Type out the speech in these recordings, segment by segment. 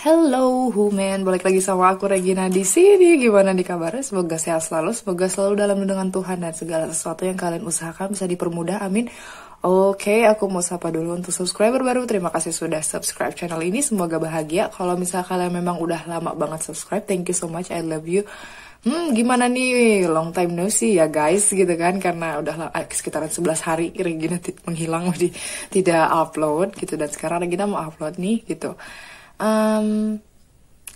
Hello Human, balik lagi sama aku Regina di sini. Gimana nih kabarnya? Semoga sehat selalu, semoga selalu dalam lindungan Tuhan dan segala sesuatu yang kalian usahakan bisa dipermudah. Amin. Oke, aku mau sapa dulu untuk subscriber baru. Terima kasih sudah subscribe channel ini. Semoga bahagia. Kalau misalnya kalian memang udah lama banget subscribe, thank you so much. I love you. Gimana nih? Long time no see ya guys, gitu kan? Karena udah sekitaran 11 hari Regina menghilang, tidak upload gitu. Dan sekarang Regina mau upload nih gitu.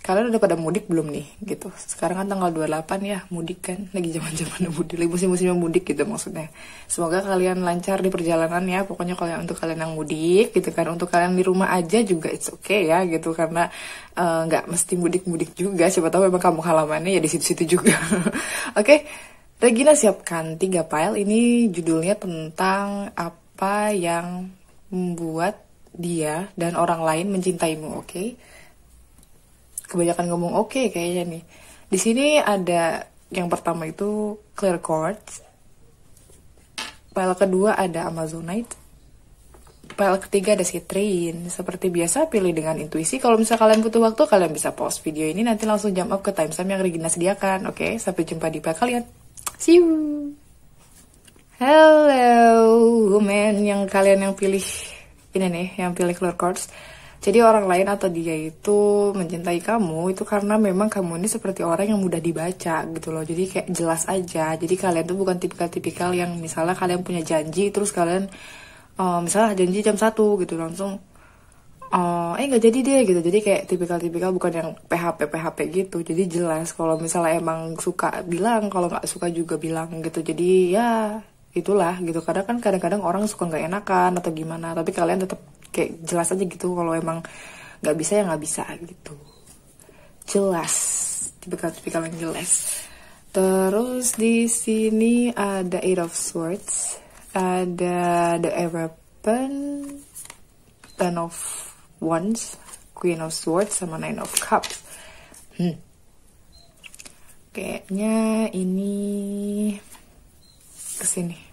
Kalian udah pada mudik belum nih gitu? Sekarang kan tanggal 28 ya, mudik kan, lagi zaman-zaman mudik, lagi musim-musimnya mudik gitu maksudnya. Semoga kalian lancar di perjalanan ya. Pokoknya kalau untuk kalian yang mudik gitu kan, untuk kalian di rumah aja juga it's okay ya gitu, karena nggak mesti mudik-mudik juga, siapa tahu memang kamu halamannya ya di situ-situ juga. Oke, Regina siapkan 3 file. Ini judulnya tentang apa yang membuat dia dan orang lain mencintaimu. Oke. Kebanyakan ngomong oke kayaknya nih. Di sini ada yang pertama itu clear quartz. File kedua ada amazonite. File ketiga ada citrine. Seperti biasa pilih dengan intuisi. Kalau misalnya kalian butuh waktu, kalian bisa pause video ini, nanti langsung jump up ke timestamp yang Regina sediakan. Oke, sampai jumpa di file kalian. See you. Hello, man, yang kalian yang pilih ini nih, yang pilih clear quartz. Jadi orang lain atau dia itu mencintai kamu itu karena memang kamu ini seperti orang yang mudah dibaca gitu loh. Jadi kayak jelas aja. Jadi kalian tuh bukan tipikal-tipikal yang misalnya kalian punya janji terus kalian misalnya janji jam 1 gitu langsung nggak jadi deh gitu. Jadi kayak tipikal-tipikal bukan yang PHP gitu. Jadi jelas kalau misalnya emang suka bilang, kalau nggak suka juga bilang gitu. Jadi ya itulah gitu. Kadang kan kadang-kadang orang suka nggak enakan atau gimana, tapi kalian tetap kayak jelas aja gitu. Kalau emang nggak bisa ya nggak bisa gitu, jelas, tipikal yang jelas. Terus di sini ada Eight of Swords, ada the Weapon, Ten of Wands, Queen of Swords, sama Nine of Cups. Kayaknya ini kesini.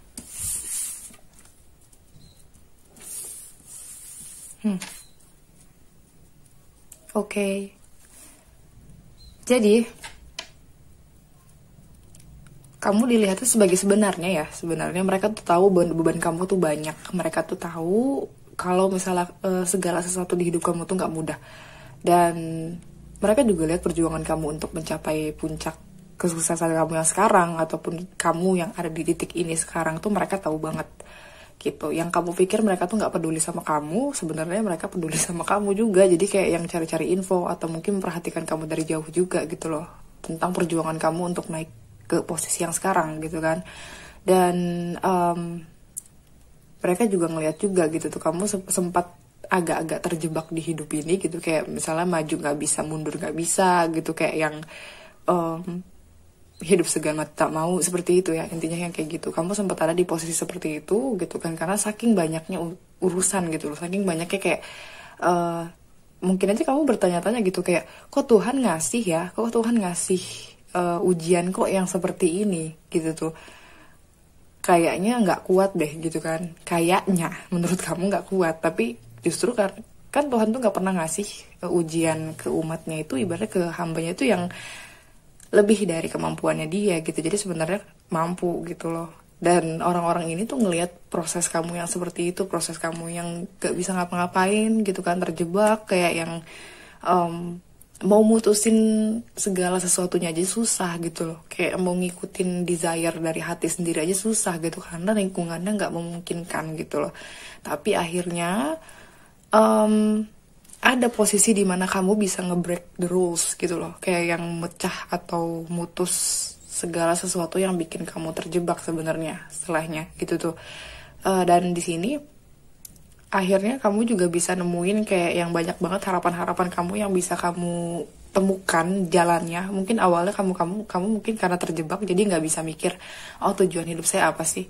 Oke. Jadi kamu dilihatnya sebagai sebenarnya ya. Sebenarnya mereka tuh tahu beban kamu tuh banyak. Mereka tuh tahu kalau misalnya segala sesuatu di hidup kamu tuh nggak mudah. Dan mereka juga lihat perjuangan kamu untuk mencapai puncak kesuksesan kamu yang sekarang, ataupun kamu yang ada di titik ini sekarang tuh mereka tahu banget gitu. Yang kamu pikir mereka tuh nggak peduli sama kamu, sebenarnya mereka peduli sama kamu juga. Jadi kayak yang cari-cari info atau mungkin memperhatikan kamu dari jauh juga gitu loh, tentang perjuangan kamu untuk naik ke posisi yang sekarang gitu kan. Dan mereka juga ngeliat juga gitu tuh kamu sempat agak-agak terjebak di hidup ini gitu, kayak misalnya maju nggak bisa, mundur nggak bisa gitu, kayak yang hidup segala tak mau, seperti itu ya intinya, yang kayak gitu. Kamu sempat ada di posisi seperti itu gitu kan, karena saking banyaknya urusan gitu loh, saking banyaknya kayak mungkin aja kamu bertanya-tanya gitu, kayak kok Tuhan ngasih ya, kok Tuhan ngasih ujian kok yang seperti ini gitu tuh, kayaknya nggak kuat deh gitu kan. Kayaknya menurut kamu nggak kuat, tapi justru kan Tuhan tuh nggak pernah ngasih ujian ke umatnya itu, ibaratnya ke hambanya itu yang lebih dari kemampuannya dia gitu. Jadi sebenarnya mampu gitu loh. Dan orang-orang ini tuh ngelihat proses kamu yang seperti itu, proses kamu yang gak bisa ngapa-ngapain gitu kan, terjebak, kayak yang mau mutusin segala sesuatunya aja susah gitu loh, kayak mau ngikutin desire dari hati sendiri aja susah gitu, karena lingkungannya gak memungkinkan gitu loh. Tapi akhirnya ada posisi di mana kamu bisa nge-break the rules gitu loh, kayak yang mecah atau mutus segala sesuatu yang bikin kamu terjebak sebenarnya setelahnya gitu tuh. Dan di sini akhirnya kamu juga bisa nemuin kayak yang banyak banget harapan-harapan kamu yang bisa kamu temukan jalannya. Mungkin awalnya kamu mungkin karena terjebak jadi nggak bisa mikir, oh tujuan hidup saya apa sih,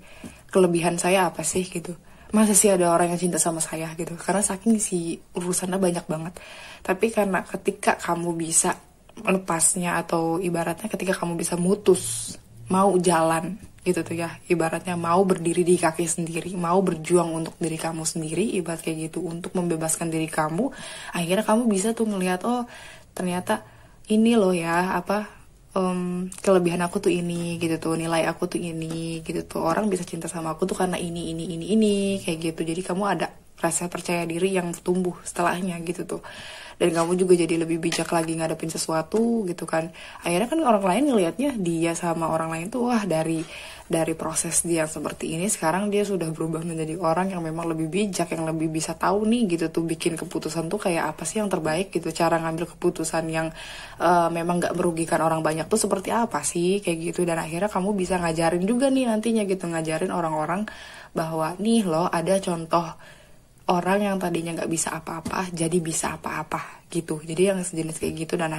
kelebihan saya apa sih gitu, masa sih ada orang yang cinta sama saya gitu, karena saking si urusannya banyak banget. Tapi karena ketika kamu bisa melepasnya, atau ibaratnya ketika kamu bisa mutus mau jalan gitu tuh ya, ibaratnya mau berdiri di kaki sendiri, mau berjuang untuk diri kamu sendiri, ibarat kayak gitu, untuk membebaskan diri kamu. Akhirnya kamu bisa tuh ngelihat, oh ternyata ini loh ya, apa, kelebihan aku tuh ini gitu tuh, nilai aku tuh ini gitu tuh, orang bisa cinta sama aku tuh karena ini kayak gitu. Jadi kamu ada rasa percaya diri yang tumbuh setelahnya gitu tuh, dan kamu juga jadi lebih bijak lagi ngadepin sesuatu gitu kan. Akhirnya kan orang lain ngelihatnya dia sama orang lain tuh, wah dari proses dia seperti ini sekarang dia sudah berubah menjadi orang yang memang lebih bijak, yang lebih bisa tahu nih gitu tuh bikin keputusan tuh kayak apa sih yang terbaik gitu, cara ngambil keputusan yang memang gak merugikan orang banyak tuh seperti apa sih kayak gitu. Dan akhirnya kamu bisa ngajarin juga nih nantinya gitu, ngajarin orang-orang bahwa nih loh ada contoh orang yang tadinya nggak bisa apa-apa jadi bisa apa-apa gitu. Jadi yang sejenis kayak gitu, dan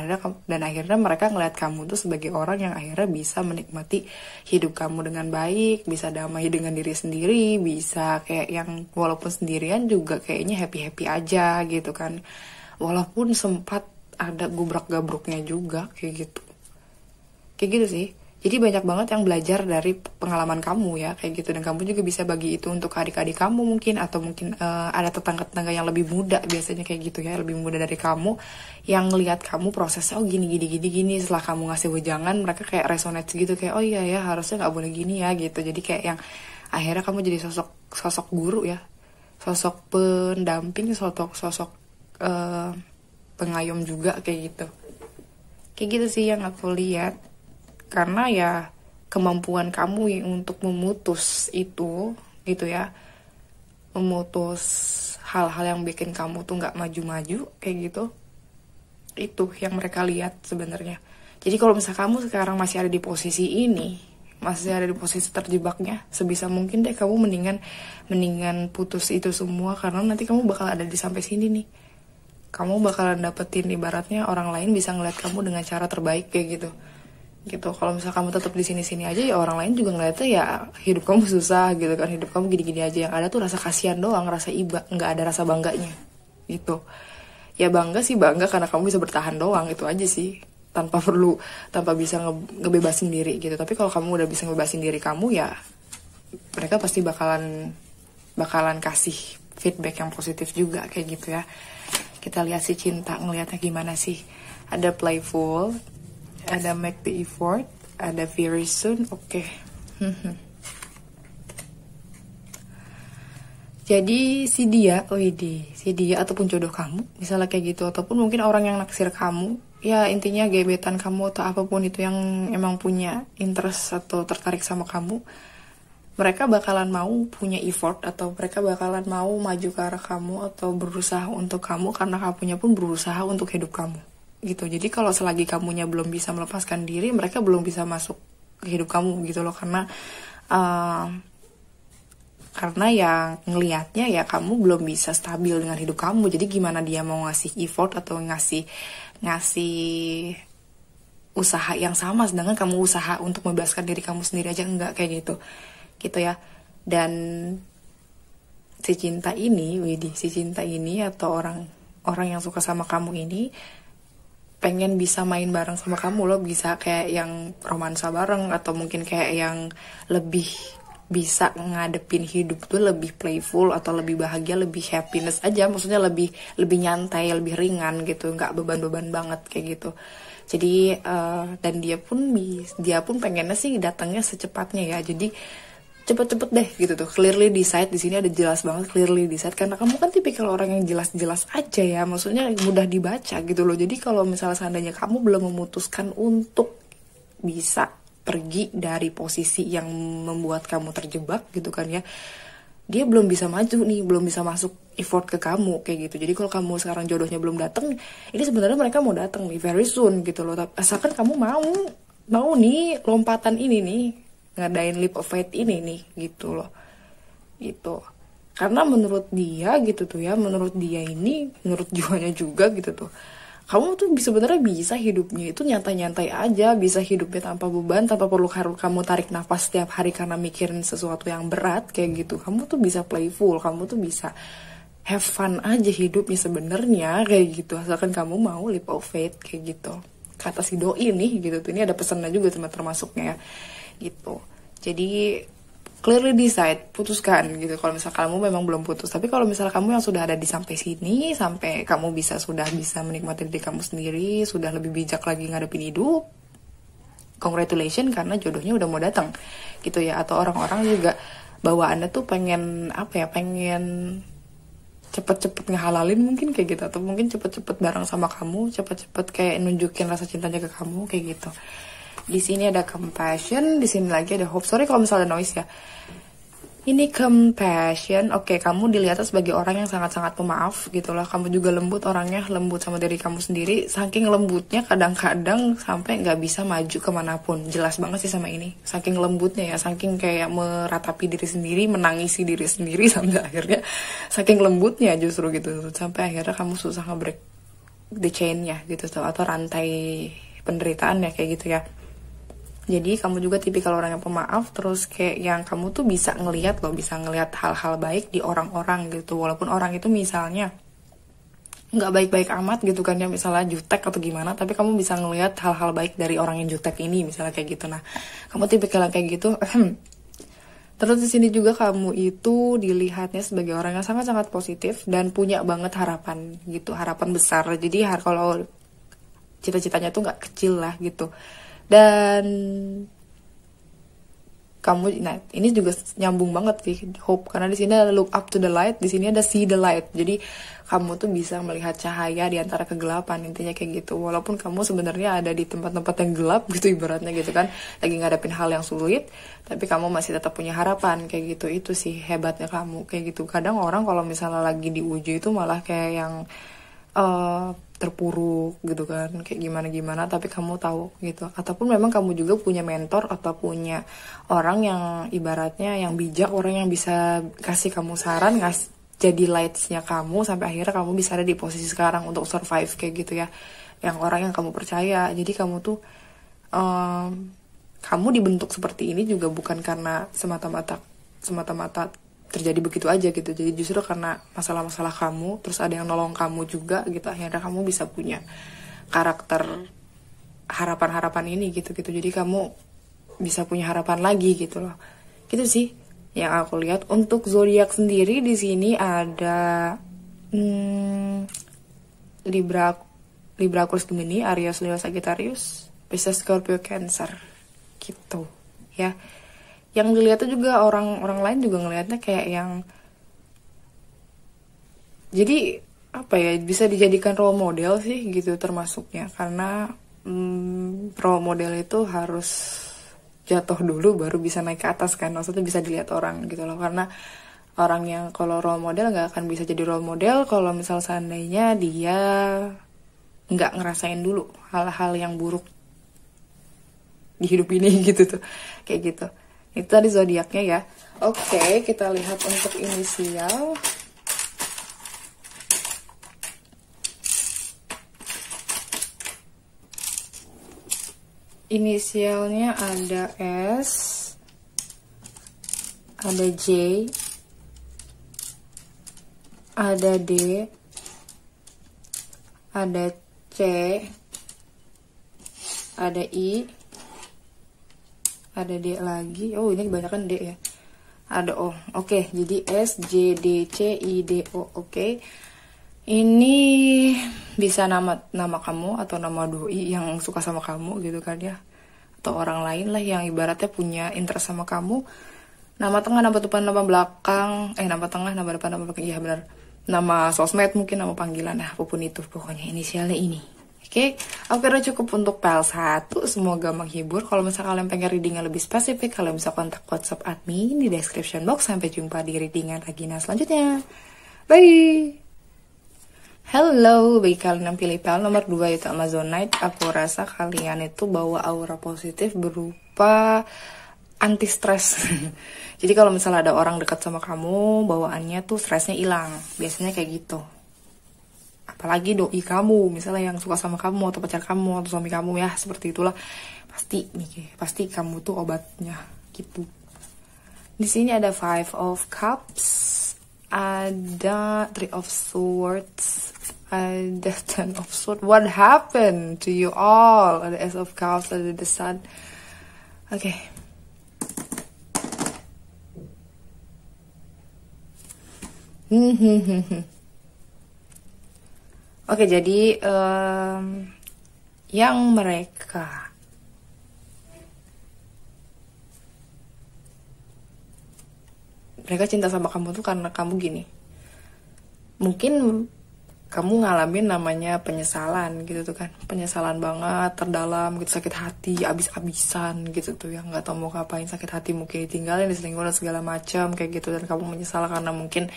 akhirnya mereka ngeliat kamu tuh sebagai orang yang akhirnya bisa menikmati hidup kamu dengan baik, bisa damai dengan diri sendiri, bisa kayak yang walaupun sendirian juga kayaknya happy-happy aja gitu kan, walaupun sempat ada gubrak-gabruknya juga kayak gitu sih. Jadi banyak banget yang belajar dari pengalaman kamu ya kayak gitu, dan kamu juga bisa bagi itu untuk adik-adik kamu mungkin, atau mungkin ada tetangga-tetangga yang lebih muda biasanya kayak gitu ya, lebih muda dari kamu, yang lihat kamu prosesnya oh gini, setelah kamu ngasih wejangan mereka kayak resonate gitu, kayak oh iya ya harusnya nggak boleh gini ya gitu. Jadi kayak yang akhirnya kamu jadi sosok guru ya, sosok pendamping, sosok pengayom juga kayak gitu sih yang aku lihat. Karena ya kemampuan kamu untuk memutus itu gitu ya, memutus hal-hal yang bikin kamu tuh nggak maju-maju kayak gitu, itu yang mereka lihat sebenarnya. Jadi kalau misalnya kamu sekarang masih ada di posisi ini, masih ada di posisi terjebaknya, sebisa mungkin deh kamu mendingan putus itu semua, karena nanti kamu bakal ada di sampai sini nih. Kamu bakalan dapetin ibaratnya orang lain bisa ngeliat kamu dengan cara terbaik kayak gitu. Kalau misalnya kamu tetap di sini-sini aja ya orang lain juga ngeliatnya ya hidup kamu susah gitu kan, hidup kamu gini-gini aja, yang ada tuh rasa kasihan doang, rasa iba, nggak ada rasa bangganya gitu. Ya bangga sih bangga karena kamu bisa bertahan doang, itu aja sih, tanpa bisa ngebebasin diri gitu. Tapi kalau kamu udah bisa ngebebasin diri kamu ya mereka pasti bakalan kasih feedback yang positif juga kayak gitu ya. Kita lihat si Cinta ngelihatnya gimana sih. Ada playful, ada make the effort, ada very soon, oke. Jadi si dia ataupun jodoh kamu, misalnya kayak gitu, ataupun mungkin orang yang naksir kamu, ya intinya gebetan kamu atau apapun itu yang emang punya interest atau tertarik sama kamu, mereka bakalan mau punya effort, atau mereka bakalan mau maju ke arah kamu atau berusaha untuk kamu, karena kamunya pun berusaha untuk hidup kamu. Gitu. Jadi kalau selagi kamunya belum bisa melepaskan diri, mereka belum bisa masuk ke hidup kamu gitu loh, karena yang ngelihatnya ya kamu belum bisa stabil dengan hidup kamu. Jadi gimana dia mau ngasih effort atau ngasih usaha yang sama, sedangkan kamu usaha untuk membebaskan diri kamu sendiri aja enggak kayak gitu ya. Dan si cinta ini atau orang yang suka sama kamu ini pengen bisa main bareng sama kamu loh, bisa kayak yang romansa bareng, atau mungkin kayak yang lebih bisa ngadepin hidup tuh lebih playful, atau lebih bahagia, lebih happiness aja, maksudnya lebih nyantai, lebih ringan gitu, nggak beban-beban banget kayak gitu. Jadi dan dia pun pengennya sih datangnya secepatnya ya, jadi cepet-cepet deh gitu tuh, clearly decide. Di sini ada jelas banget clearly decide, karena kamu kan tipikal orang yang jelas-jelas aja ya, maksudnya mudah dibaca gitu loh. Jadi kalau misalnya seandainya kamu belum memutuskan untuk bisa pergi dari posisi yang membuat kamu terjebak gitu kan ya, dia belum bisa maju nih, belum bisa masuk effort ke kamu kayak gitu. Jadi kalau kamu sekarang jodohnya belum datang, ini sebenarnya mereka mau datang nih very soon gitu loh, asalkan kamu mau nih lompatan ini nih, ngadain leap of faith ini nih gitu loh, gitu. Karena menurut dia gitu tuh ya, menurut jiwanya juga gitu tuh, kamu tuh sebenarnya bisa hidupnya itu nyantai-nyantai aja, bisa hidupnya tanpa beban, tanpa perlu kamu tarik nafas setiap hari karena mikirin sesuatu yang berat kayak gitu. Kamu tuh bisa playful, kamu tuh bisa have fun aja hidupnya sebenarnya kayak gitu, asalkan kamu mau leap of faith kayak gitu. Kata si doi nih gitu tuh, ini ada pesannya juga termasuknya ya gitu. Jadi clearly decide, putuskan gitu kalau misal kamu memang belum putus. Tapi kalau misal kamu yang sudah ada di sampai sini, sampai kamu sudah bisa menikmati diri kamu sendiri, sudah lebih bijak lagi ngadepin hidup, congratulations, karena jodohnya udah mau datang gitu ya. Atau orang-orang juga bawaannya tuh pengen pengen cepet-cepet ngehalalin mungkin kayak gitu, atau mungkin cepet-cepet bareng sama kamu, cepet-cepet kayak nunjukin rasa cintanya ke kamu kayak gitu. Di sini ada compassion, di sini lagi ada hope. Sorry kalau misalnya noise ya. Ini compassion, oke, kamu dilihat sebagai orang yang sangat-sangat pemaaf gitu lah. Kamu juga lembut orangnya, lembut sama diri kamu sendiri. Saking lembutnya kadang-kadang sampai nggak bisa maju kemanapun. Jelas banget sih sama ini. Saking lembutnya ya, saking kayak meratapi diri sendiri, menangisi diri sendiri sampai akhirnya saking lembutnya justru gitu. Sampai akhirnya kamu susah nge-break the chain-nya gitu tuh, atau rantai penderitaannya kayak gitu ya. Jadi kamu juga tipikal orang yang pemaaf, terus kayak yang kamu tuh bisa ngelihat hal-hal baik di orang-orang gitu, walaupun orang itu misalnya nggak baik-baik amat gitu kan ya, misalnya jutek atau gimana, tapi kamu bisa ngelihat hal-hal baik dari orang yang jutek ini misalnya kayak gitu. Nah, kamu tipikal yang kayak gitu. Terus di sini juga kamu itu dilihatnya sebagai orang yang sangat-sangat positif dan punya banget harapan gitu, harapan besar. Jadi kalau cita-citanya tuh nggak kecil lah gitu. Dan kamu, nah ini juga nyambung banget sih hope, karena di sini ada look up to the light, di sini ada see the light. Jadi kamu tuh bisa melihat cahaya di antara kegelapan, intinya kayak gitu. Walaupun kamu sebenarnya ada di tempat-tempat yang gelap gitu ibaratnya gitu kan, lagi ngadepin hal yang sulit, tapi kamu masih tetap punya harapan kayak gitu. Itu sih hebatnya kamu kayak gitu. Kadang orang kalau misalnya lagi diuji itu malah kayak yang terpuruk gitu kan, kayak gimana-gimana, tapi kamu tahu gitu. Ataupun memang kamu juga punya mentor atau punya orang yang ibaratnya yang bijak, orang yang bisa kasih kamu saran, jadi lightsnya kamu sampai akhirnya kamu bisa ada di posisi sekarang untuk survive kayak gitu ya. Yang orang yang kamu percaya. Jadi kamu tuh kamu dibentuk seperti ini juga bukan karena semata-mata terjadi begitu aja gitu. Jadi justru karena masalah-masalah kamu, terus ada yang nolong kamu juga gitu, akhirnya kamu bisa punya karakter harapan-harapan ini gitu. Jadi kamu bisa punya harapan lagi gitu loh. Gitu sih yang aku lihat. Untuk zodiak sendiri di sini ada Libra, Aquarius, Gemini, Aries, Leo, Sagittarius, Pisces, Scorpio, Cancer gitu ya. Yang dilihatnya juga orang lain juga ngelihatnya kayak yang, jadi apa ya, bisa dijadikan role model sih gitu termasuknya, karena role model itu harus jatuh dulu baru bisa naik ke atas kan, maksudnya bisa dilihat orang gitu loh. Karena orang yang kalau role model nggak akan bisa jadi role model kalau misal seandainya dia nggak ngerasain dulu hal-hal yang buruk di hidup ini gitu tuh, kayak gitu. Itu tadi zodiaknya ya. Oke, kita lihat untuk inisial. Inisialnya ada S, ada J, ada D, ada C, ada I, ada D lagi. Oh, ini kebanyakan D ya. Ada O. Oke, jadi S, J, D, C, I, D, O. Oke. Ini bisa nama kamu atau nama doi yang suka sama kamu gitu kan ya. Atau orang lain lah yang ibaratnya punya interest sama kamu. Nama tengah, nama depan, nama belakang. Nama tengah, nama depan, nama belakang. Iya benar. Nama sosmed mungkin, nama panggilan. Nah, apapun itu. Pokoknya inisialnya ini. Oke, udah cukup untuk PL 1. Semoga menghibur. Kalau misalnya kalian pengen reading yang lebih spesifik, kalian bisa kontak WhatsApp admin di description box. Sampai jumpa di readingan Regina selanjutnya. Bye! Hello, bagi kalian yang pilih PL nomor 2 yaitu Amazonite, aku rasa kalian itu bawa aura positif berupa anti stres. Jadi kalau misalnya ada orang dekat sama kamu, bawaannya tuh stresnya hilang. Biasanya kayak gitu. Apalagi doi kamu, misalnya yang suka sama kamu atau pacar kamu atau suami kamu ya, seperti itulah. Pasti kamu tuh obatnya gitu. Di sini ada Five of Cups, ada Three of Swords, ada Ten of Swords. What happened to you all? Ada Ace of Cups, ada The Sun. Oke. Oke, jadi yang mereka cinta sama kamu tuh karena kamu gini. Mungkin kamu ngalamin namanya penyesalan gitu tuh kan, penyesalan banget terdalam gitu, sakit hati abis-abisan gitu tuh, yang nggak tahu mau ngapain, sakit hati mungkin ditinggalin, diselingkuhin dan segala macam kayak gitu, dan kamu menyesal karena mungkin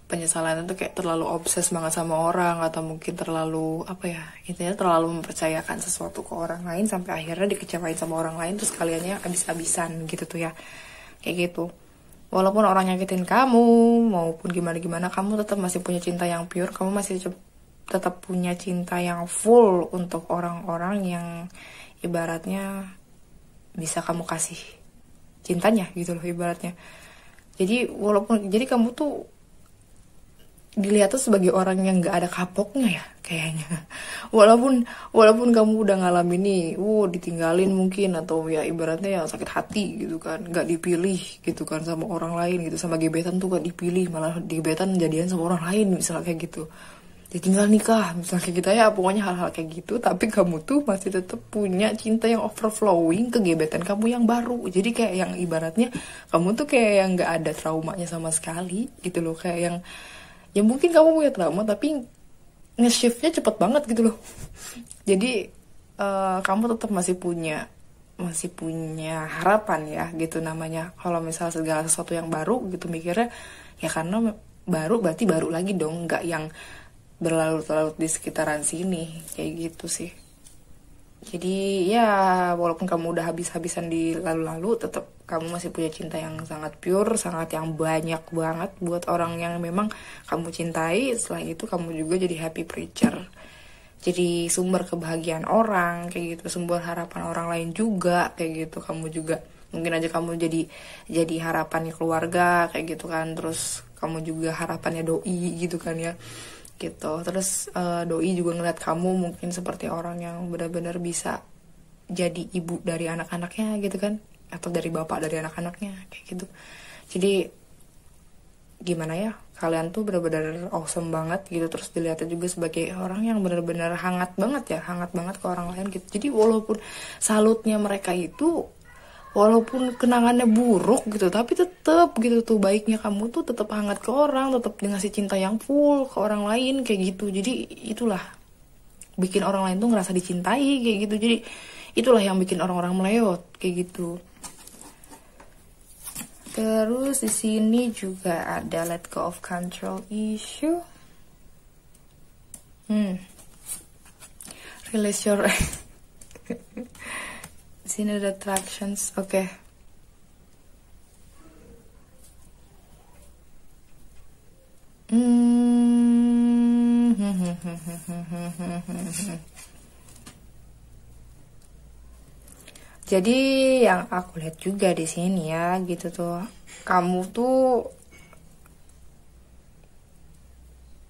penyesalan itu kayak terlalu obses banget sama orang, atau mungkin terlalu apa ya, intinya terlalu mempercayakan sesuatu ke orang lain sampai akhirnya dikecewain sama orang lain, terus kaliannya abis-abisan gitu tuh ya, kayak gitu. Walaupun orang nyakitin kamu, maupun gimana-gimana, kamu tetap masih punya cinta yang pure, kamu masih tetap punya cinta yang full untuk orang-orang yang ibaratnya bisa kamu kasih cintanya gitu loh ibaratnya. Jadi kamu tuh dilihat tuh sebagai orang yang gak ada kapoknya ya kayaknya. Walaupun kamu udah ngalamin nih, ditinggalin mungkin, atau ya ibaratnya ya sakit hati gitu kan, gak dipilih gitu kan sama orang lain gitu, sama gebetan tuh gak dipilih, malah gebetan jadian sama orang lain misalnya kayak gitu, ditinggal nikah misalnya kayak gitu ya, pokoknya hal-hal kayak gitu, tapi kamu tuh masih tetap punya cinta yang overflowing ke gebetan kamu yang baru. Jadi kayak yang ibaratnya kamu tuh kayak yang gak ada traumanya sama sekali gitu loh, kayak yang ya mungkin kamu punya trauma tapi nge-shiftnya cepet banget gitu loh. Jadi kamu tetap masih punya harapan ya gitu namanya. Kalau misalnya segala sesuatu yang baru gitu mikirnya ya karena baru berarti baru lagi dong, nggak yang berlarut-larut di sekitaran sini kayak gitu sih. Jadi ya walaupun kamu udah habis-habisan di lalu-lalu, tetap kamu masih punya cinta yang sangat pure, sangat yang banyak banget buat orang yang memang kamu cintai. Selain itu kamu juga jadi happy preacher, jadi sumber kebahagiaan orang kayak gitu, sumber harapan orang lain juga kayak gitu. Kamu juga mungkin aja kamu jadi harapannya keluarga kayak gitu kan, terus kamu juga harapannya doi gitu kan ya gitu. Terus doi juga ngeliat kamu mungkin seperti orang yang benar-benar bisa jadi ibu dari anak-anaknya gitu kan, atau dari bapak dari anak-anaknya kayak gitu. Jadi gimana ya, kalian tuh benar-benar awesome banget gitu. Terus dilihatnya juga sebagai orang yang benar-benar hangat banget ke orang lain gitu. Jadi walaupun salutnya mereka itu, walaupun kenangannya buruk gitu, tapi tetap gitu tuh baiknya kamu tuh tetap hangat ke orang, tetap ngasih cinta yang full ke orang lain kayak gitu. Jadi itulah bikin orang lain tuh ngerasa dicintai kayak gitu. Jadi itulah yang bikin orang-orang meleot kayak gitu. Terus di sini juga ada let go of control issue. Release your sini ada attractions, oke. Jadi yang aku lihat juga di sini ya gitu tuh, kamu tuh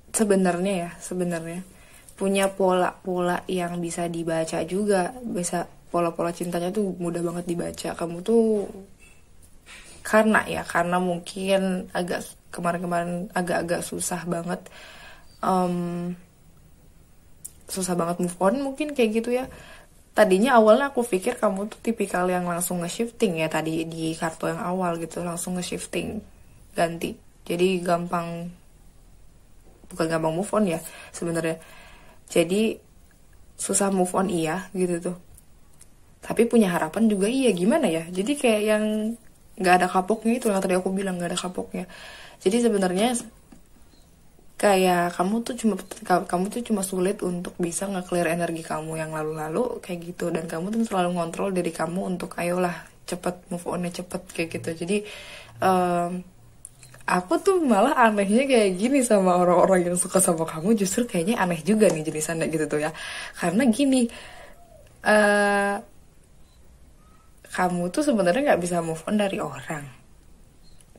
sebenarnya punya pola-pola yang bisa dibaca juga, bisa pola-pola cintanya tuh mudah banget dibaca. Kamu tuh karena mungkin kemarin-kemarin agak-agak susah banget move on mungkin kayak gitu ya. Tadinya awalnya aku pikir kamu tuh tipikal yang langsung nge-shifting ya, tadi di kartu yang awal gitu, langsung nge-shifting ganti, jadi bukan gampang move on ya sebenarnya. Jadi susah move on iya gitu tuh, tapi punya harapan juga iya, gimana ya. Jadi kayak yang nggak ada kapoknya itu yang tadi aku bilang, nggak ada kapoknya. Jadi sebenarnya kayak kamu tuh cuma sulit untuk bisa nge-clear energi kamu yang lalu-lalu kayak gitu, dan kamu tuh selalu ngontrol diri kamu untuk ayolah cepet move onnya cepet kayak gitu. Jadi aku tuh malah anehnya kayak gini sama orang-orang yang suka sama kamu, justru kayaknya aneh juga nih jenisannya gitu tuh ya. Karena gini, kamu tuh sebenarnya nggak bisa move on dari orang.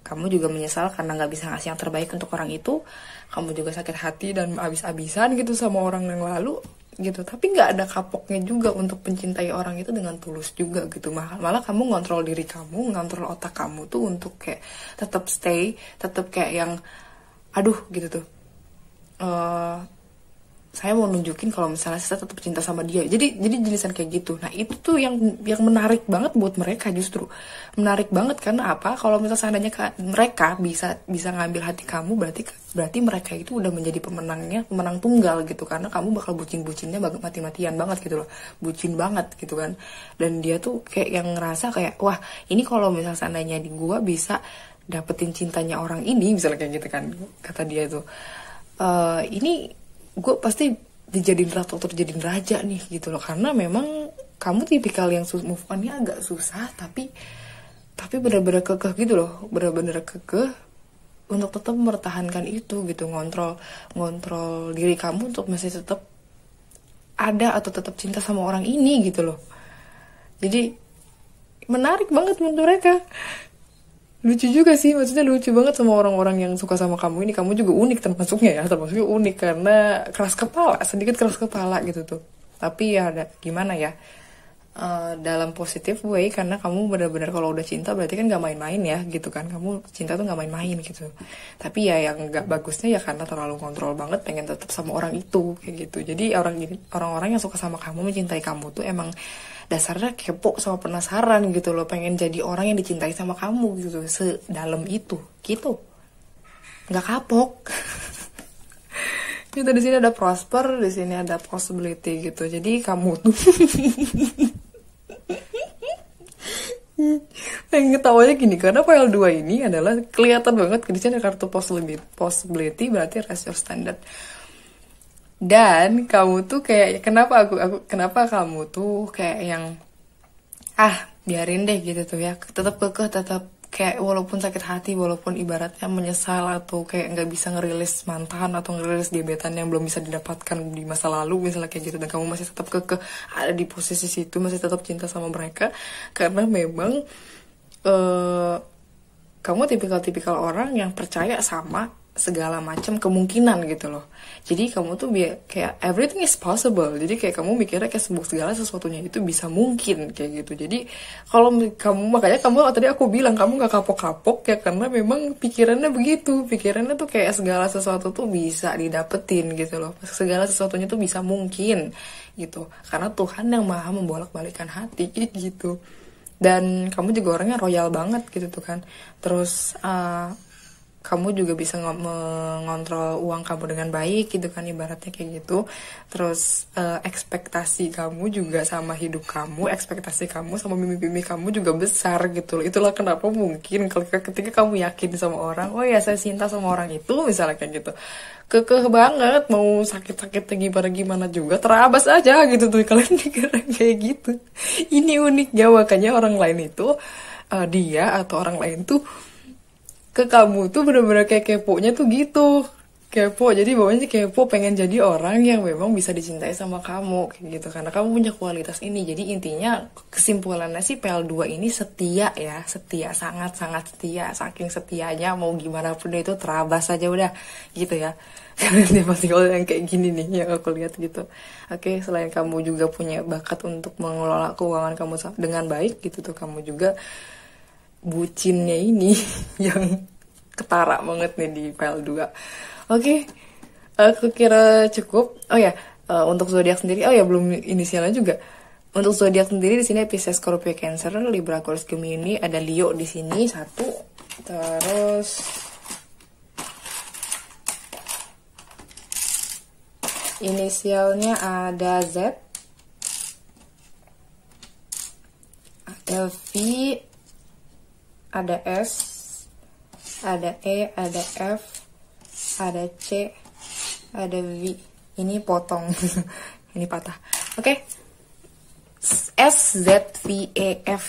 Kamu juga menyesal karena nggak bisa ngasih yang terbaik untuk orang itu. Kamu juga sakit hati dan abis-abisan gitu sama orang yang lalu gitu. Tapi nggak ada kapoknya juga untuk mencintai orang itu dengan tulus juga gitu. Malah kamu ngontrol diri kamu, ngontrol otak kamu tuh untuk kayak tetap stay, tetap kayak yang aduh gitu tuh, saya mau nunjukin kalau misalnya saya tetap cinta sama dia. Jadi jenisan kayak gitu. Nah itu tuh yang menarik banget buat mereka, justru menarik banget karena apa? Kalau misalnya seandainya mereka bisa ngambil hati kamu, berarti mereka itu udah menjadi pemenang tunggal gitu, karena kamu bakal bucinnya mati-matian banget gitu loh, bucin banget gitu kan. Dan dia tuh kayak yang ngerasa kayak, wah ini kalau misalnya seandainya di gua bisa dapetin cintanya orang ini, misalnya kayak gitu kan, kata dia tuh, ini gue pasti dijadiin ratu atau dijadiin raja nih gitu loh, karena memang kamu tipikal yang move on-nya agak susah, tapi benar-benar kekeh gitu loh, benar-benar kekeh untuk tetap mempertahankan itu gitu, ngontrol diri kamu untuk masih tetap ada atau tetap cinta sama orang ini gitu loh. Jadi menarik banget menurut mereka. Lucu juga sih, maksudnya lucu banget sama orang-orang yang suka sama kamu ini. Kamu juga unik termasuknya unik karena sedikit keras kepala gitu tuh. Tapi ya gimana ya, dalam positive way, karena kamu benar-benar kalau udah cinta berarti kan gak main-main ya gitu kan. Kamu cinta tuh gak main-main gitu. Tapi ya yang gak bagusnya ya karena terlalu kontrol banget, pengen tetap sama orang itu kayak gitu. Jadi orang-orang yang suka sama kamu, mencintai kamu tuh emang dasarnya kepo sama penasaran gitu loh, pengen jadi orang yang dicintai sama kamu gitu, sedalam itu gitu, nggak kapok. Itu di sini ada prosper, di sini ada possibility gitu. Jadi kamu tuh pengen ketawanya gini, karena file 2 ini adalah kelihatan banget di sini kartu possibility, berarti raise your standard. Dan kamu tuh kayak, kenapa kamu tuh kayak yang biarin deh gitu tuh ya, tetap kekeh, tetap kayak walaupun sakit hati, walaupun ibaratnya menyesal atau kayak nggak bisa ngerilis mantan atau ngerilis gebetan yang belum bisa didapatkan di masa lalu misalnya kayak gitu, dan kamu masih tetap kekeh ada di posisi situ, masih tetap cinta sama mereka, karena memang kamu tipikal orang yang percaya sama segala macam kemungkinan gitu loh. Jadi kamu tuh kayak everything is possible. Jadi kayak kamu mikirnya kayak segala sesuatunya itu bisa mungkin kayak gitu. Jadi kalau makanya kamu tadi aku bilang kamu gak kapok-kapok ya, karena memang pikirannya begitu. Pikirannya tuh kayak segala sesuatu tuh bisa didapetin gitu loh. Segala sesuatunya tuh bisa mungkin gitu. Karena Tuhan yang maha membolak-balikan hati gitu. Dan kamu juga orangnya royal banget gitu tuh kan. Terus kamu juga bisa mengontrol uang kamu dengan baik gitu kan, ibaratnya kayak gitu. Terus ekspektasi kamu juga sama hidup kamu, ekspektasi kamu sama mimpi-mimpi kamu juga besar gitu loh. Itulah kenapa mungkin ketika kamu yakin sama orang, oh ya saya cinta sama orang itu misalnya kayak gitu, kekeh banget, mau sakit-sakit gimana juga terabas aja gitu tuh. Kalian mikirnya kayak gitu. Ini uniknya, makanya orang lain itu dia atau orang lain tuh ke kamu tuh bener-bener kayak keponya tuh gitu, kepo. Jadi bawahnya kepo, pengen jadi orang yang memang bisa dicintai sama kamu kayak gitu, karena kamu punya kualitas ini. Jadi intinya kesimpulannya sih PL2 ini setia ya, setia, sangat-sangat setia, saking setianya mau gimana pun itu terabas aja udah gitu ya. Karena dia pasti kalau yang kayak gini nih yang aku lihat gitu. Oke, selain kamu juga punya bakat untuk mengelola keuangan kamu dengan baik gitu tuh, kamu juga bucinnya ini yang ketara banget nih di file 2. Oke, aku kira cukup. Oh ya, untuk zodiak sendiri, oh ya belum inisialnya juga. Untuk zodiak sendiri di sini Pisces, Scorpio, Cancer, Libra, Aquarius, Gemini, ada Leo di sini satu. Terus inisialnya ada Z, ada V, ada S, ada E, ada F, ada C, ada V. Ini potong, ini patah. Oke. S, Z, V, E, F,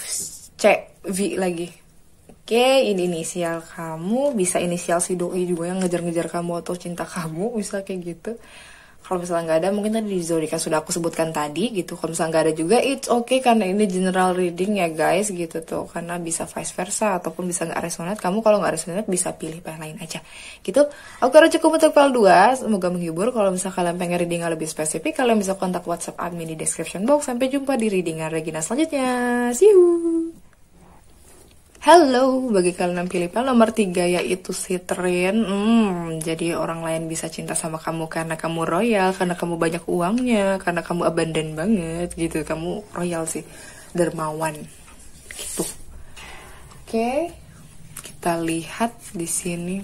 C, V lagi. Oke, ini inisial kamu. Bisa inisial si doi juga yang ngejar-ngejar kamu atau cinta kamu, bisa kayak gitu. Kalau misalnya nggak ada, mungkin tadi di zodiak sudah aku sebutkan tadi gitu. Kalau misalnya nggak ada juga, it's okay, karena ini general reading ya guys gitu tuh. Karena bisa vice versa ataupun bisa nggak resonate. Kamu kalau nggak resonate bisa pilih yang lain aja gitu. Aku kira cukup untuk file 2. Semoga menghibur. Kalau misalnya kalian pengen reading yang lebih spesifik, kalian bisa kontak WhatsApp admin di description box. Sampai jumpa di readingan Regina selanjutnya. See you. Hello, bagi kalian yang pilih pil nomor 3 yaitu Citrin. Jadi orang lain bisa cinta sama kamu karena kamu royal, karena kamu banyak uangnya, karena kamu abandon banget gitu. Kamu royal sih, dermawan gitu. Oke, kita lihat di sini.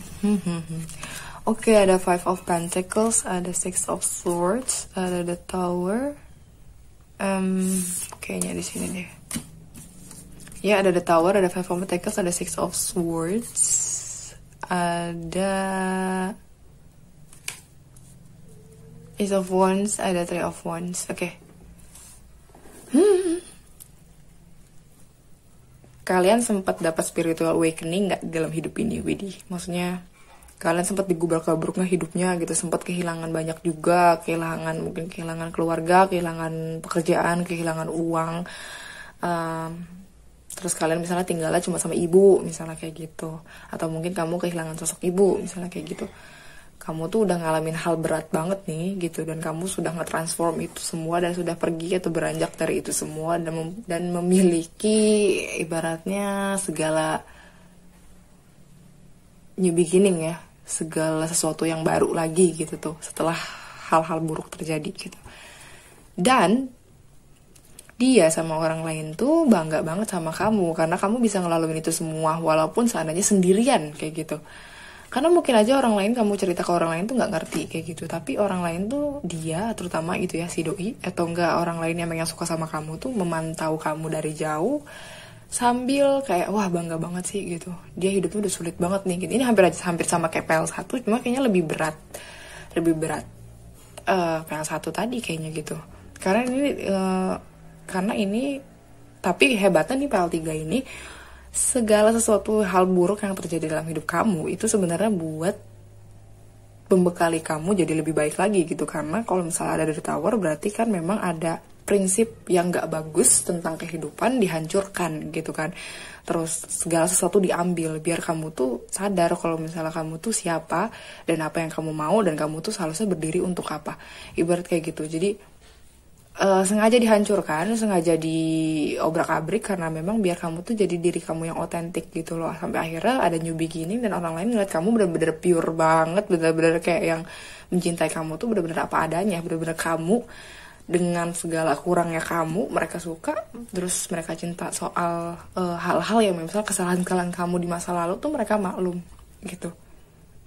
Oke, ada Five of Pentacles, ada Six of Swords, ada The Tower. Kayaknya di sini deh. Ya, ada The Tower, ada Five of Pentacles, ada Six of Swords, ada Ace of Wands, ada Three of Wands. Oke. Kalian sempat dapat spiritual awakening nggak dalam hidup ini, Widih? Maksudnya kalian sempat digubrak-gabruknya hidupnya gitu, sempat kehilangan banyak juga, mungkin kehilangan keluarga, kehilangan pekerjaan, kehilangan uang. Terus kalian misalnya tinggalnya cuma sama ibu, misalnya kayak gitu. Atau mungkin kamu kehilangan sosok ibu, misalnya kayak gitu. Kamu tuh udah ngalamin hal berat banget nih, gitu. Dan kamu sudah nge-transform itu semua dan sudah pergi atau beranjak dari itu semua. Dan memiliki ibaratnya segala new beginning ya. Segala sesuatu yang baru lagi gitu tuh. Setelah hal-hal buruk terjadi gitu. Dan dia sama orang lain tuh bangga banget sama kamu karena kamu bisa ngelaluin itu semua walaupun seandainya sendirian kayak gitu. Karena mungkin aja orang lain, kamu cerita ke orang lain tuh nggak ngerti kayak gitu, tapi orang lain tuh dia terutama gitu ya, si doi atau enggak orang lain yang suka sama kamu tuh memantau kamu dari jauh sambil kayak wah bangga banget sih gitu. Dia hidupnya udah sulit banget nih gitu. Ini hampir sama kayak PL1, cuma kayaknya lebih berat PL1 tadi kayaknya gitu. Karena ini tapi hebatnya nih PL3 ini, segala sesuatu hal buruk yang terjadi dalam hidup kamu itu sebenarnya buat membekali kamu jadi lebih baik lagi gitu. Karena kalau misalnya ada The Tower berarti kan memang ada prinsip yang gak bagus tentang kehidupan dihancurkan gitu kan. Terus segala sesuatu diambil biar kamu tuh sadar kalau misalnya kamu tuh siapa dan apa yang kamu mau, dan kamu tuh seharusnya berdiri untuk apa, ibarat kayak gitu. Jadi sengaja dihancurkan, sengaja diobrak-abrik karena memang biar kamu tuh jadi diri kamu yang otentik gitu loh. Sampai akhirnya ada new beginning dan orang lain ngeliat kamu bener-bener pure banget, bener-bener kayak yang mencintai kamu tuh bener-bener apa adanya, bener-bener kamu dengan segala kurangnya kamu, mereka suka, terus mereka cinta soal hal-hal yang misalnya kesalahan-kesalahan kamu di masa lalu tuh mereka maklum gitu.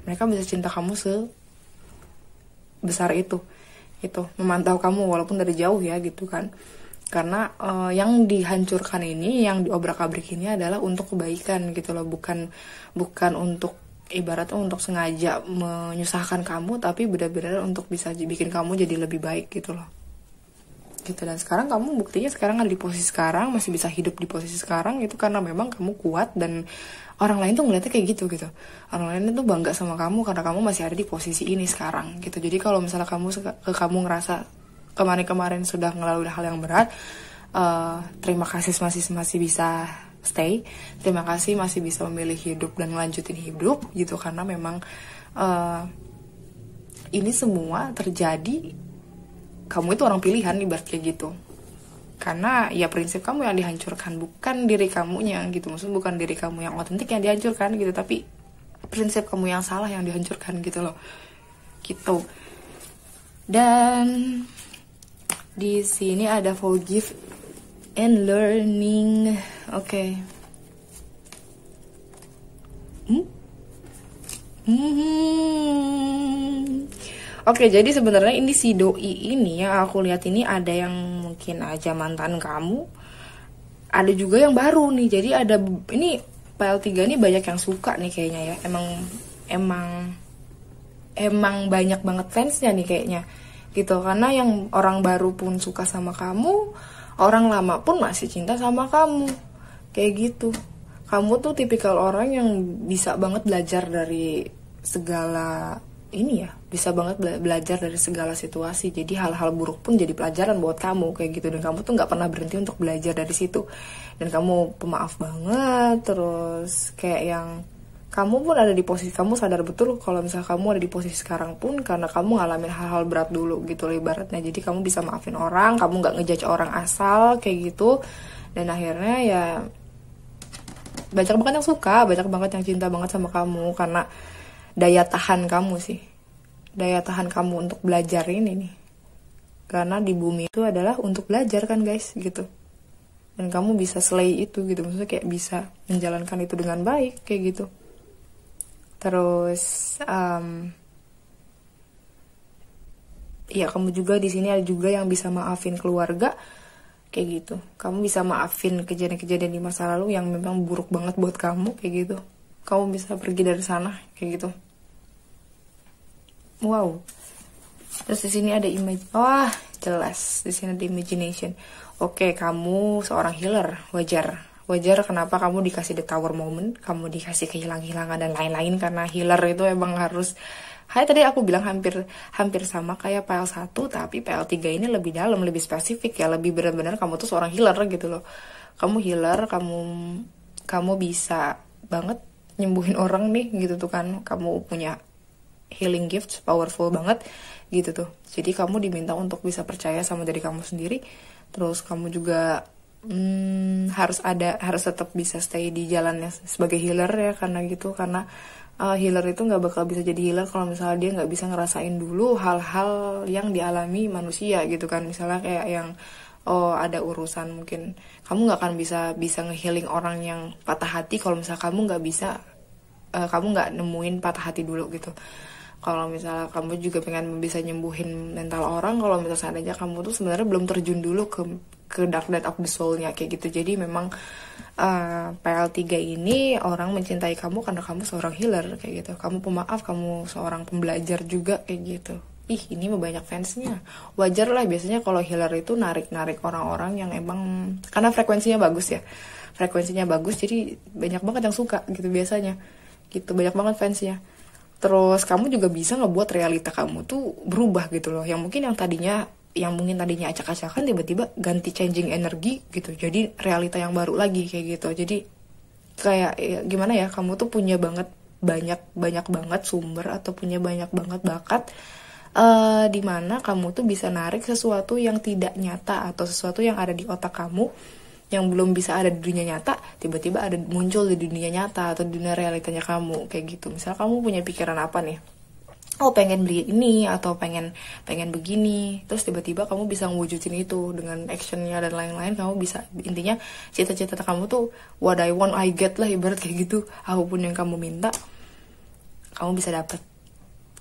Mereka bisa cinta kamu sebesar itu memantau kamu walaupun dari jauh ya gitu kan. Karena yang dihancurkan ini, yang diobrak-abrik ini adalah untuk kebaikan gitu loh, bukan untuk ibaratnya untuk sengaja menyusahkan kamu, tapi benar-benar untuk bisa bikin kamu jadi lebih baik gitu loh. Gitu. Dan sekarang kamu buktinya sekarang ada di posisi sekarang, masih bisa hidup di posisi sekarang itu karena memang kamu kuat dan orang lain tuh ngeliatnya kayak gitu. Orang lain tuh bangga sama kamu karena kamu masih ada di posisi ini sekarang gitu. Jadi kalau misalnya kamu ngerasa kemarin sudah ngelalui hal yang berat, terima kasih masih bisa stay, terima kasih masih bisa memilih hidup dan melanjutin hidup gitu. Karena memang ini semua terjadi, kamu itu orang pilihan ibarat kayak gitu. Karena ya prinsip kamu yang dihancurkan, bukan diri kamunya gitu. Maksudnya bukan diri kamu yang otentik yang dihancurkan gitu, tapi prinsip kamu yang salah yang dihancurkan gitu loh. Gitu. Dan di sini ada forgive and learning. Oke. Oke, jadi sebenarnya ini si doi ini yang aku lihat ini ada yang mungkin aja mantan kamu, ada juga yang baru nih. Jadi ada ini PL3 ini banyak yang suka nih kayaknya ya. Emang banyak banget fansnya nih kayaknya gitu. Karena yang orang baru pun suka sama kamu, orang lama pun masih cinta sama kamu kayak gitu. Kamu tuh tipikal orang yang bisa banget belajar dari segala ini ya, bisa banget belajar dari segala situasi. Jadi hal-hal buruk pun jadi pelajaran buat kamu kayak gitu. Dan kamu tuh nggak pernah berhenti untuk belajar dari situ. Dan kamu pemaaf banget. Terus kayak yang kamu pun ada di posisi, kamu sadar betul kalau misalnya kamu ada di posisi sekarang pun karena kamu ngalamin hal-hal berat dulu gitu loh ibaratnya. Jadi kamu bisa maafin orang, kamu nggak ngejudge orang asal kayak gitu. Dan akhirnya ya banyak banget yang suka, banyak banget yang cinta banget sama kamu karena daya tahan kamu sih, daya tahan kamu untuk belajar ini nih. Karena di bumi itu adalah untuk belajar kan guys gitu, dan kamu bisa slay itu gitu, maksudnya kayak bisa menjalankan itu dengan baik kayak gitu. Terus ya kamu juga di sini ada juga yang bisa maafin keluarga kayak gitu. Kamu bisa maafin kejadian-kejadian di masa lalu yang memang buruk banget buat kamu kayak gitu. Kamu bisa pergi dari sana kayak gitu. Wow. Terus di sini ada image. Wah, jelas. Di sini ada imagination. Oke, kamu seorang healer, wajar. Wajar kenapa kamu dikasih the tower moment, kamu dikasih kehilangan-hilangan dan lain-lain, karena healer itu emang harus. Hai, tadi aku bilang hampir sama kayak PL1, tapi PL3 ini lebih dalam, lebih spesifik ya, lebih benar-benar kamu tuh seorang healer gitu loh. Kamu healer, kamu bisa banget nyembuhin orang nih gitu tuh kan. Kamu punya healing gifts, powerful banget gitu tuh. Jadi kamu diminta untuk bisa percaya sama diri kamu sendiri. Terus kamu juga harus tetap bisa stay di jalannya sebagai healer ya, karena healer itu nggak bakal bisa jadi healer kalau misalnya dia nggak bisa ngerasain dulu hal-hal yang dialami manusia gitu kan. Misalnya kayak yang ada urusan, mungkin kamu nggak akan bisa ngehealing orang yang patah hati kalau misalnya kamu nggak nemuin patah hati dulu gitu. Kalau misalnya kamu juga pengen bisa nyembuhin mental orang, kalau misalnya seandainya kamu tuh sebenarnya belum terjun dulu ke dark night of the soul-nya kayak gitu. Jadi memang PL3 ini orang mencintai kamu karena kamu seorang healer kayak gitu. Kamu pemaaf, kamu seorang pembelajar juga kayak gitu. Ih, ini mah banyak fansnya. Wajar lah, biasanya kalau healer itu narik orang-orang yang emang karena frekuensinya bagus ya. Frekuensinya bagus, jadi banyak banget yang suka gitu biasanya. Gitu, banyak banget fansnya. Terus kamu juga bisa ngebuat realita kamu tuh berubah gitu loh. Yang mungkin tadinya acak-acakan tiba-tiba ganti changing energi gitu. Jadi realita yang baru lagi kayak gitu. Jadi kayak ya, gimana ya, kamu tuh punya banyak banget sumber atau punya banyak banget bakat dimana kamu tuh bisa narik sesuatu yang tidak nyata atau sesuatu yang ada di otak kamu yang belum bisa ada di dunia nyata, tiba-tiba ada muncul di dunia nyata atau di dunia realitanya kamu kayak gitu. Misal kamu punya pikiran apa nih, pengen beli ini atau pengen begini, terus tiba-tiba kamu bisa ngewujudin itu dengan actionnya dan lain-lain. Kamu bisa, intinya cita-cita kamu tuh what I want I get lah, ibarat kayak gitu. Apapun yang kamu minta kamu bisa dapet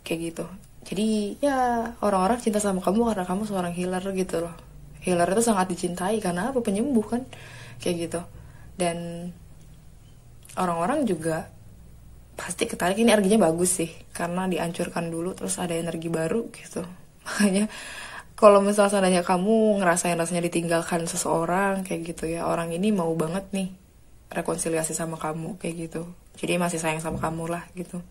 kayak gitu. Jadi ya orang-orang cinta sama kamu karena kamu seorang healer gitu loh. Healer itu sangat dicintai karena apa? Penyembuh kan kayak gitu. Dan orang-orang juga pasti ketarik, ini energinya bagus sih karena dihancurkan dulu terus ada energi baru gitu. Makanya kalau misalnya seandainya kamu ngerasain rasanya ditinggalkan seseorang kayak gitu ya, orang ini mau banget nih rekonsiliasi sama kamu kayak gitu. Jadi masih sayang sama kamu lah gitu.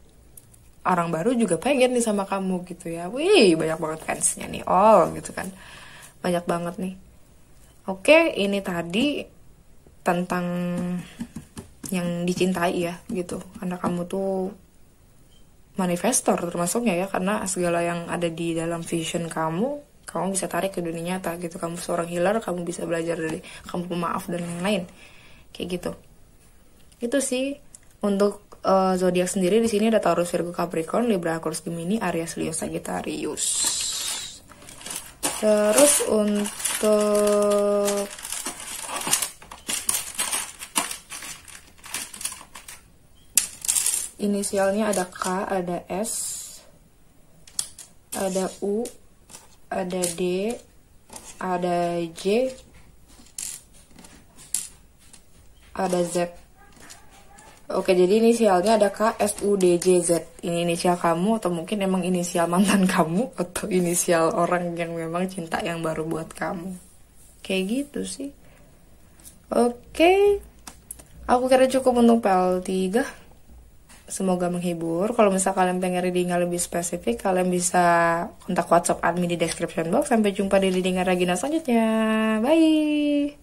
Orang baru juga pengen nih sama kamu gitu ya. Wih, banyak banget fansnya nih gitu kan. Banyak banget nih. Oke, ini tadi tentang yang dicintai ya gitu. Karena kamu tuh manifestor termasuknya ya, karena segala yang ada di dalam vision kamu bisa tarik ke dunia nyata gitu. Kamu seorang healer, kamu bisa belajar dari kamu pemaaf dan lain-lain kayak gitu. Itu sih untuk zodiak sendiri. Di sini ada Taurus, Virgo, Capricorn, Libra, Aquarius, Gemini, Aries, Leo, Sagittarius. Terus untuk inisialnya ada K, ada S, ada U, ada D, ada J, ada Z. Oke, jadi inisialnya ada K, S, U, D, J, Z. Ini inisial kamu atau mungkin emang inisial mantan kamu atau inisial orang yang memang cinta yang baru buat kamu. Kayak gitu sih. Oke. Aku kira cukup untuk PL3. Semoga menghibur. Kalau misalnya kalian pengen reading lebih spesifik, kalian bisa kontak WhatsApp admin di description box. Sampai jumpa di reading Regina selanjutnya. Bye.